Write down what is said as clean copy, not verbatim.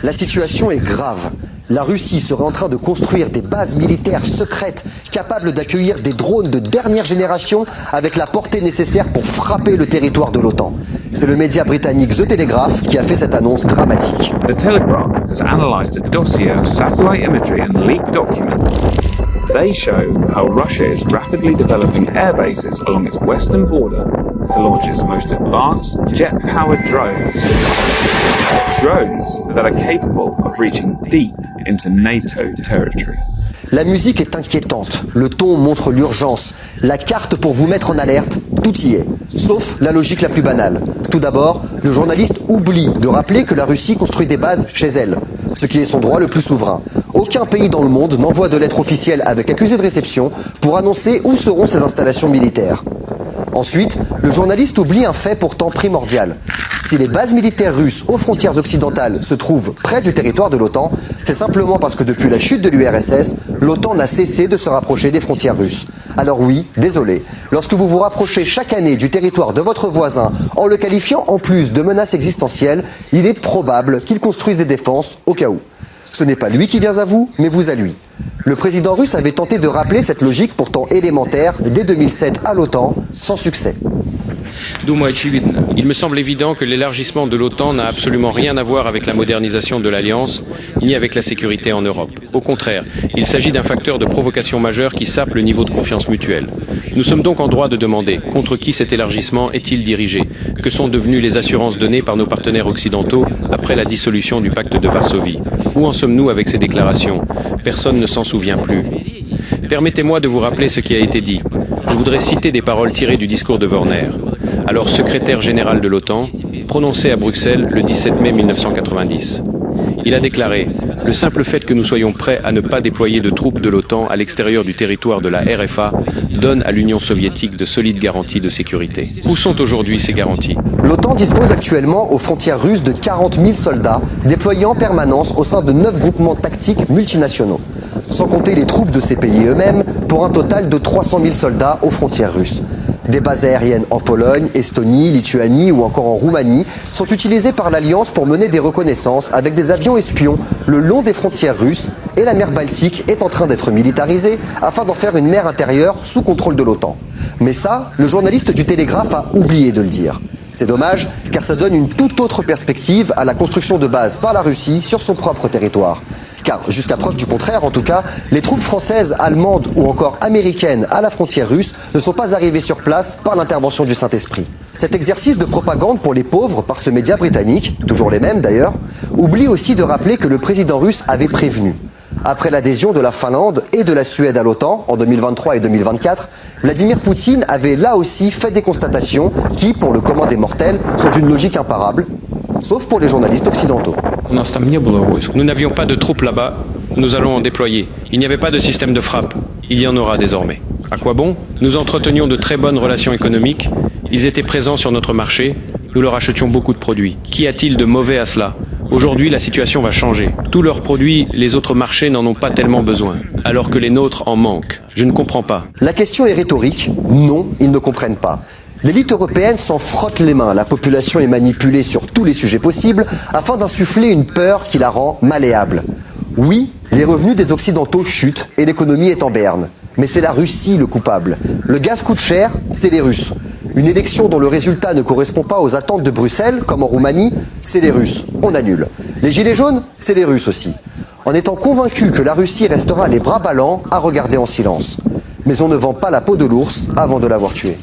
La situation est grave. La Russie serait en train de construire des bases militaires secrètes capables d'accueillir des drones de dernière génération avec la portée nécessaire pour frapper le territoire de l'OTAN. C'est le média britannique The Telegraph qui a fait cette annonce dramatique. The Telegraph has analysed a dossier of satellite imagery and leaked documents. They show how Russia is rapidly developing air bases along its western border to launch its most advanced jet-powered drones. Drones that are capable of reaching deep into NATO territory. La musique est inquiétante, le ton montre l'urgence, la carte pour vous mettre en alerte, tout y est, sauf la logique la plus banale. Tout d'abord, le journaliste oublie de rappeler que la Russie construit des bases chez elle, ce qui est son droit le plus souverain. Aucun pays dans le monde n'envoie de lettre officielle avec accusé de réception pour annoncer où seront ses installations militaires. Ensuite, le journaliste oublie un fait pourtant primordial. Si les bases militaires russes aux frontières occidentales se trouvent près du territoire de l'OTAN, c'est simplement parce que depuis la chute de l'URSS, l'OTAN n'a cessé de se rapprocher des frontières russes. Alors oui, désolé, lorsque vous vous rapprochez chaque année du territoire de votre voisin en le qualifiant en plus de menace existentielle, il est probable qu'il construise des défenses au cas où. Ce n'est pas lui qui vient à vous, mais vous à lui. Le président russe avait tenté de rappeler cette logique pourtant élémentaire dès 2007 à l'OTAN, sans succès. Il me semble évident que l'élargissement de l'OTAN n'a absolument rien à voir avec la modernisation de l'Alliance, ni avec la sécurité en Europe. Au contraire, il s'agit d'un facteur de provocation majeur qui sape le niveau de confiance mutuelle. Nous sommes donc en droit de demander contre qui cet élargissement est-il dirigé? Que sont devenues les assurances données par nos partenaires occidentaux après la dissolution du pacte de Varsovie? Où en sommes-nous avec ces déclarations? Personne ne s'en souvient plus. Permettez-moi de vous rappeler ce qui a été dit. Je voudrais citer des paroles tirées du discours de Werner, alors secrétaire général de l'OTAN, prononcé à Bruxelles le 17 mai 1990. Il a déclaré « Le simple fait que nous soyons prêts à ne pas déployer de troupes de l'OTAN à l'extérieur du territoire de la RFA donne à l'Union soviétique de solides garanties de sécurité. » Où sont aujourd'hui ces garanties? L'OTAN dispose actuellement aux frontières russes de 40 000 soldats déployés en permanence au sein de 9 groupements tactiques multinationaux, sans compter les troupes de ces pays eux-mêmes, pour un total de 300 000 soldats aux frontières russes. Des bases aériennes en Pologne, Estonie, Lituanie ou encore en Roumanie sont utilisées par l'Alliance pour mener des reconnaissances avec des avions espions le long des frontières russes, et la mer Baltique est en train d'être militarisée afin d'en faire une mer intérieure sous contrôle de l'OTAN. Mais ça, le journaliste du Télégraphe a oublié de le dire. C'est dommage, car ça donne une toute autre perspective à la construction de bases par la Russie sur son propre territoire. Car, jusqu'à preuve du contraire en tout cas, les troupes françaises, allemandes ou encore américaines à la frontière russe ne sont pas arrivées sur place par l'intervention du Saint-Esprit. Cet exercice de propagande pour les pauvres par ce média britannique, toujours les mêmes d'ailleurs, oublie aussi de rappeler que le président russe avait prévenu. Après l'adhésion de la Finlande et de la Suède à l'OTAN en 2023 et 2024, Vladimir Poutine avait là aussi fait des constatations qui, pour le commun des mortels, sont d'une logique imparable, sauf pour les journalistes occidentaux. Nous n'avions pas de troupes là-bas, nous allons en déployer. Il n'y avait pas de système de frappe, il y en aura désormais. À quoi bon? Nous entretenions de très bonnes relations économiques, ils étaient présents sur notre marché, nous leur achetions beaucoup de produits. Qu'y a-t-il de mauvais à cela? Aujourd'hui, la situation va changer. Tous leurs produits, les autres marchés n'en ont pas tellement besoin, alors que les nôtres en manquent. Je ne comprends pas. La question est rhétorique. Non, ils ne comprennent pas. L'élite européenne s'en frotte les mains. La population est manipulée sur tous les sujets possibles afin d'insuffler une peur qui la rend malléable. Oui, les revenus des Occidentaux chutent et l'économie est en berne. Mais c'est la Russie le coupable. Le gaz coûte cher, c'est les Russes. Une élection dont le résultat ne correspond pas aux attentes de Bruxelles, comme en Roumanie, c'est les Russes. On annule. Les gilets jaunes, c'est les Russes aussi. En étant convaincu que la Russie restera les bras ballants à regarder en silence. Mais on ne vend pas la peau de l'ours avant de l'avoir tué.